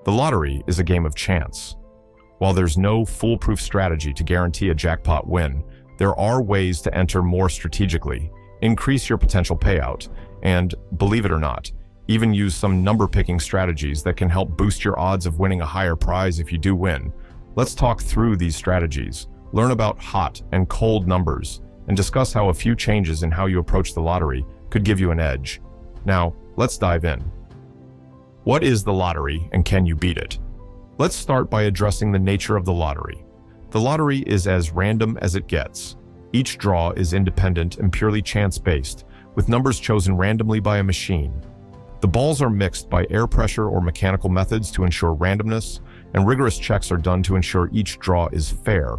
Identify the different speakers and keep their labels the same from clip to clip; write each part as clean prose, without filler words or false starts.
Speaker 1: The lottery is a game of chance. While there's no foolproof strategy to guarantee a jackpot win, there are ways to enter more strategically, increase your potential payout, and, believe it or not, even use some number-picking strategies that can help boost your odds of winning a higher prize if you do win. Let's talk through these strategies, learn about hot and cold numbers, and discuss how a few changes in how you approach the lottery could give you an edge. Now, let's dive in. What is the lottery and can you beat it? Let's start by addressing the nature of the lottery. The lottery is as random as it gets. Each draw is independent and purely chance-based, with numbers chosen randomly by a machine. The balls are mixed by air pressure or mechanical methods to ensure randomness, and rigorous checks are done to ensure each draw is fair.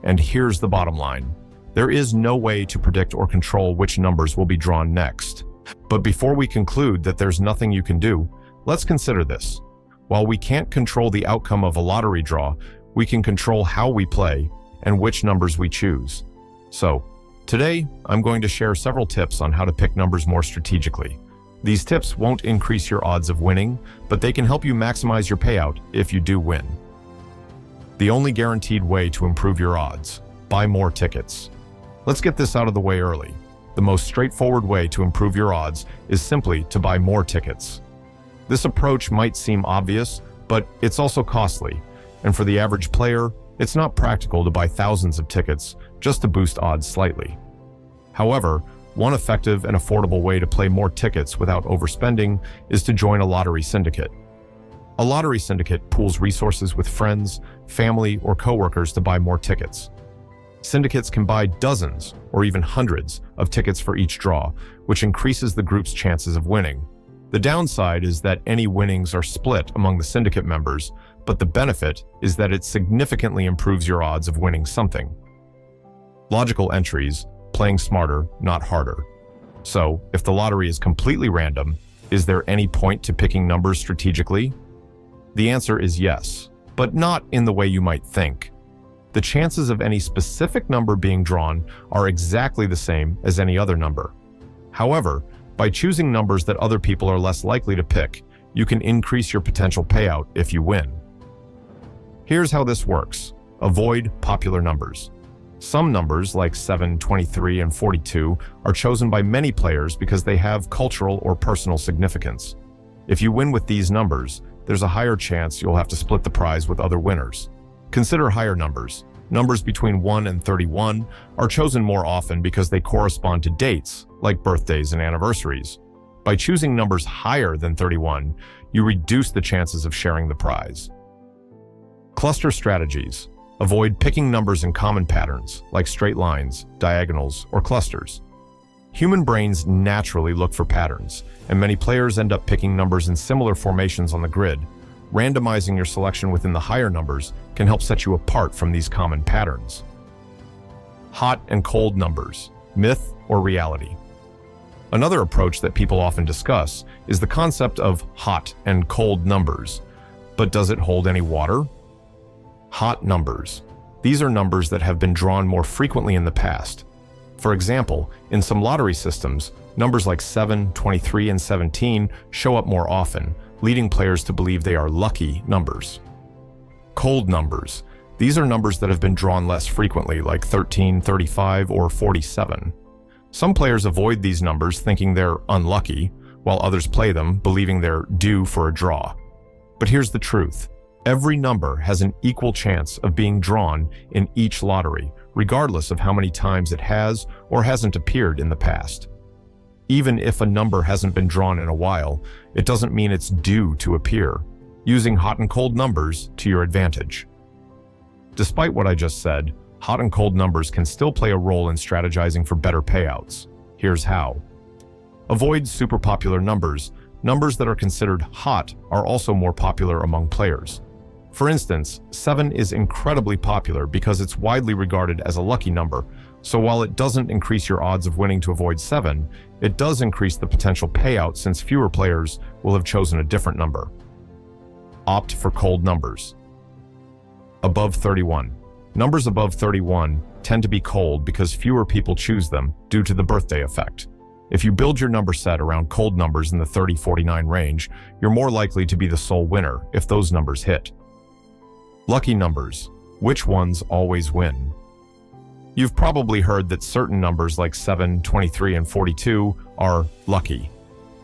Speaker 1: And here's the bottom line. There is no way to predict or control which numbers will be drawn next. But before we conclude that there's nothing you can do, let's consider this. While we can't control the outcome of a lottery draw, we can control how we play and which numbers we choose. So, today, I'm going to share several tips on how to pick numbers more strategically. These tips won't increase your odds of winning, but they can help you maximize your payout if you do win. The only guaranteed way to improve your odds: buy more tickets. Let's get this out of the way early. The most straightforward way to improve your odds is simply to buy more tickets. This approach might seem obvious, but it's also costly, and for the average player, it's not practical to buy thousands of tickets just to boost odds slightly. However, one effective and affordable way to play more tickets without overspending is to join a lottery syndicate. A lottery syndicate pools resources with friends, family, or coworkers to buy more tickets. Syndicates can buy dozens or even hundreds of tickets for each draw, which increases the group's chances of winning. The downside is that any winnings are split among the syndicate members, but the benefit is that it significantly improves your odds of winning something. Logical entries: playing smarter, not harder. So, if the lottery is completely random, is there any point to picking numbers strategically? The answer is yes, but not in the way you might think. The chances of any specific number being drawn are exactly the same as any other number. However, by choosing numbers that other people are less likely to pick, you can increase your potential payout if you win. Here's how this works. Avoid popular numbers. Some numbers, like 7, 23, and 42, are chosen by many players because they have cultural or personal significance. If you win with these numbers, there's a higher chance you'll have to split the prize with other winners. Consider higher numbers. Numbers between 1 and 31 are chosen more often because they correspond to dates, like birthdays and anniversaries. By choosing numbers higher than 31, you reduce the chances of sharing the prize. Cluster strategies. Avoid picking numbers in common patterns, like straight lines, diagonals, or clusters. Human brains naturally look for patterns, and many players end up picking numbers in similar formations on the grid. Randomizing your selection within the higher numbers can help set you apart from these common patterns. Hot and cold numbers, myth or reality. Another approach that people often discuss is the concept of hot and cold numbers. But does it hold any water? Hot numbers. These are numbers that have been drawn more frequently in the past. For example, in some lottery systems, numbers like 7, 23, and 17 show up more often, leading players to believe they are lucky numbers. Cold numbers. These are numbers that have been drawn less frequently, like 13, 35, or 47. Some players avoid these numbers thinking they're unlucky, while others play them believing they're due for a draw. But here's the truth. Every number has an equal chance of being drawn in each lottery, regardless of how many times it has or hasn't appeared in the past. Even if a number hasn't been drawn in a while, it doesn't mean it's due to appear, using hot and cold numbers to your advantage. Despite what I just said, hot and cold numbers can still play a role in strategizing for better payouts. Here's how. Avoid super popular numbers. Numbers that are considered hot are also more popular among players. For instance, 7 is incredibly popular because it's widely regarded as a lucky number, so while it doesn't increase your odds of winning to avoid 7, it does increase the potential payout since fewer players will have chosen a different number. Opt for cold numbers. Above 31. Numbers above 31 tend to be cold because fewer people choose them due to the birthday effect. If you build your number set around cold numbers in the 30-49 range, you're more likely to be the sole winner if those numbers hit. Lucky numbers. Which ones always win? You've probably heard that certain numbers like 7, 23, and 42 are lucky.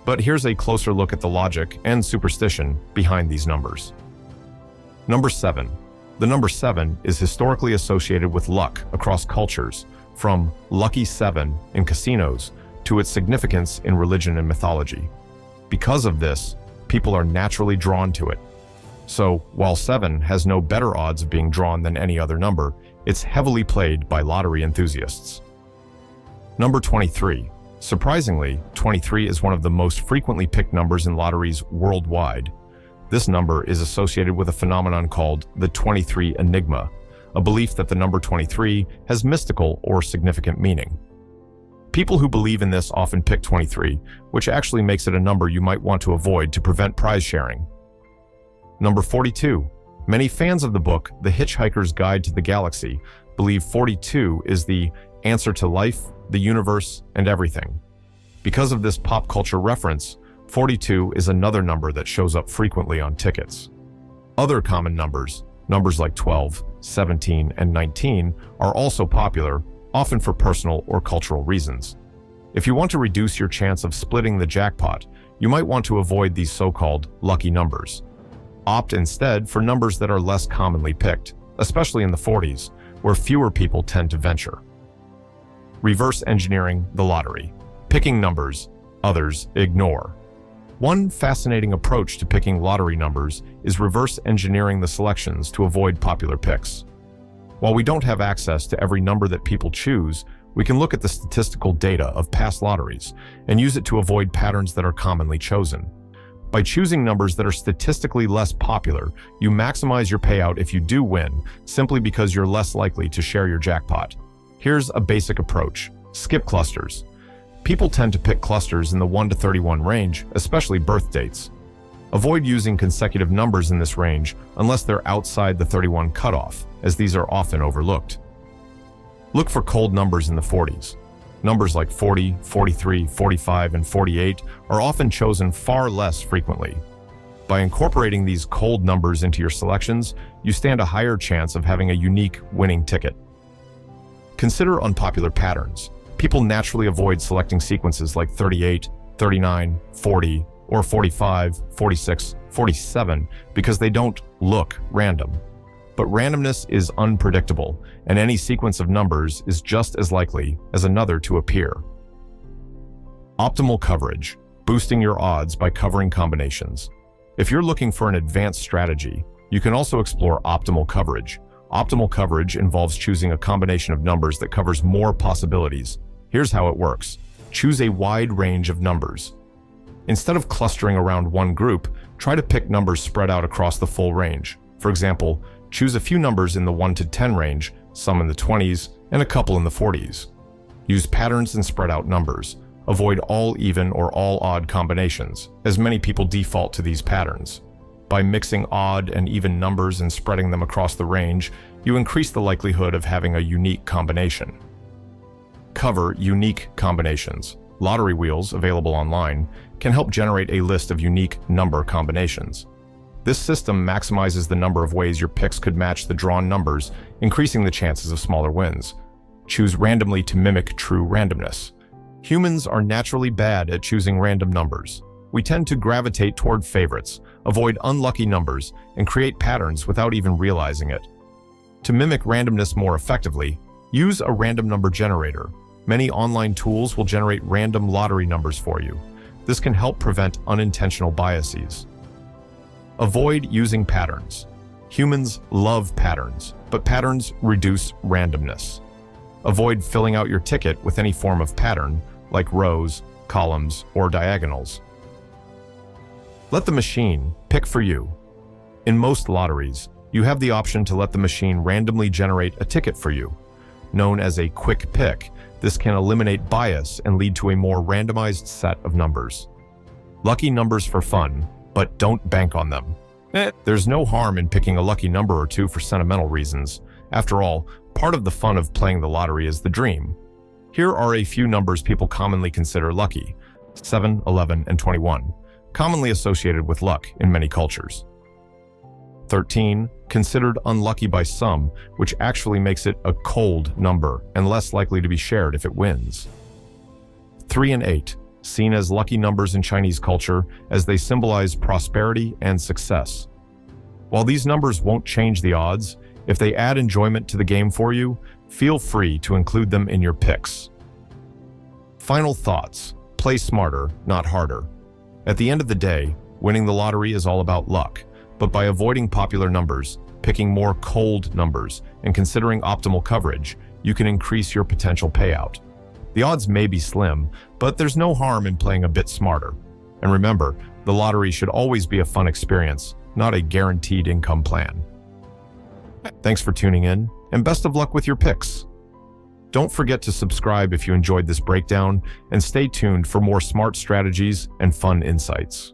Speaker 1: But here's a closer look at the logic and superstition behind these numbers. Number 7. The number 7 is historically associated with luck across cultures, from lucky 7 in casinos to its significance in religion and mythology. Because of this, people are naturally drawn to it. So, while 7 has no better odds of being drawn than any other number, it's heavily played by lottery enthusiasts. Number 23. Surprisingly, 23 is one of the most frequently picked numbers in lotteries worldwide. This number is associated with a phenomenon called the 23 enigma, a belief that the number 23 has mystical or significant meaning. People who believe in this often pick 23, which actually makes it a number you might want to avoid to prevent prize sharing. Number 42. Many fans of the book, The Hitchhiker's Guide to the Galaxy, believe 42 is the answer to life, the universe, and everything. Because of this pop culture reference, 42 is another number that shows up frequently on tickets. Other common numbers like 12, 17, and 19, are also popular, often for personal or cultural reasons. If you want to reduce your chance of splitting the jackpot, you might want to avoid these so-called lucky numbers. Opt instead for numbers that are less commonly picked, especially in the 40s, where fewer people tend to venture. Reverse engineering the lottery. Picking numbers others ignore. One fascinating approach to picking lottery numbers is reverse engineering the selections to avoid popular picks. While we don't have access to every number that people choose, we can look at the statistical data of past lotteries and use it to avoid patterns that are commonly chosen. By choosing numbers that are statistically less popular, you maximize your payout if you do win, simply because you're less likely to share your jackpot. Here's a basic approach. Skip clusters. People tend to pick clusters in the 1 to 31 range, especially birth dates. Avoid using consecutive numbers in this range unless they're outside the 31 cutoff, as these are often overlooked. Look for cold numbers in the 40s. Numbers like 40, 43, 45, and 48 are often chosen far less frequently. By incorporating these cold numbers into your selections, you stand a higher chance of having a unique winning ticket. Consider unpopular patterns. People naturally avoid selecting sequences like 38, 39, 40, or 45, 46, 47 because they don't look random. But randomness is unpredictable, and any sequence of numbers is just as likely as another to appear. Optimal coverage, boosting your odds by covering combinations. If you're looking for an advanced strategy, you can also explore optimal coverage. Optimal coverage involves choosing a combination of numbers that covers more possibilities. Here's how it works. Choose a wide range of numbers. Instead of clustering around one group, try to pick numbers spread out across the full range. For example, choose a few numbers in the 1 to 10 range, some in the 20s, and a couple in the 40s. Use patterns and spread out numbers. Avoid all even or all odd combinations, as many people default to these patterns. By mixing odd and even numbers and spreading them across the range, you increase the likelihood of having a unique combination. Cover unique combinations. Lottery wheels, available online, can help generate a list of unique number combinations. This system maximizes the number of ways your picks could match the drawn numbers, increasing the chances of smaller wins. Choose randomly to mimic true randomness. Humans are naturally bad at choosing random numbers. We tend to gravitate toward favorites, avoid unlucky numbers, and create patterns without even realizing it. To mimic randomness more effectively, use a random number generator. Many online tools will generate random lottery numbers for you. This can help prevent unintentional biases. Avoid using patterns. Humans love patterns, but patterns reduce randomness. Avoid filling out your ticket with any form of pattern, like rows, columns, or diagonals. Let the machine pick for you. In most lotteries, you have the option to let the machine randomly generate a ticket for you. Known as a quick pick, this can eliminate bias and lead to a more randomized set of numbers. Lucky numbers for fun, but don't bank on them. There's no harm in picking a lucky number or two for sentimental reasons. After all, part of the fun of playing the lottery is the dream. Here are a few numbers people commonly consider lucky: 7, 11, and 21, commonly associated with luck in many cultures. 13, considered unlucky by some, which actually makes it a cold number and less likely to be shared if it wins. 3 and 8, seen as lucky numbers in Chinese culture as they symbolize prosperity and success. While these numbers won't change the odds, if they add enjoyment to the game for you, feel free to include them in your picks. Final thoughts: play smarter, not harder. At the end of the day, winning the lottery is all about luck, but by avoiding popular numbers, picking more cold numbers, and considering optimal coverage, you can increase your potential payout. The odds may be slim, but there's no harm in playing a bit smarter. And remember, the lottery should always be a fun experience, not a guaranteed income plan. Thanks for tuning in, and best of luck with your picks. Don't forget to subscribe if you enjoyed this breakdown, and stay tuned for more smart strategies and fun insights.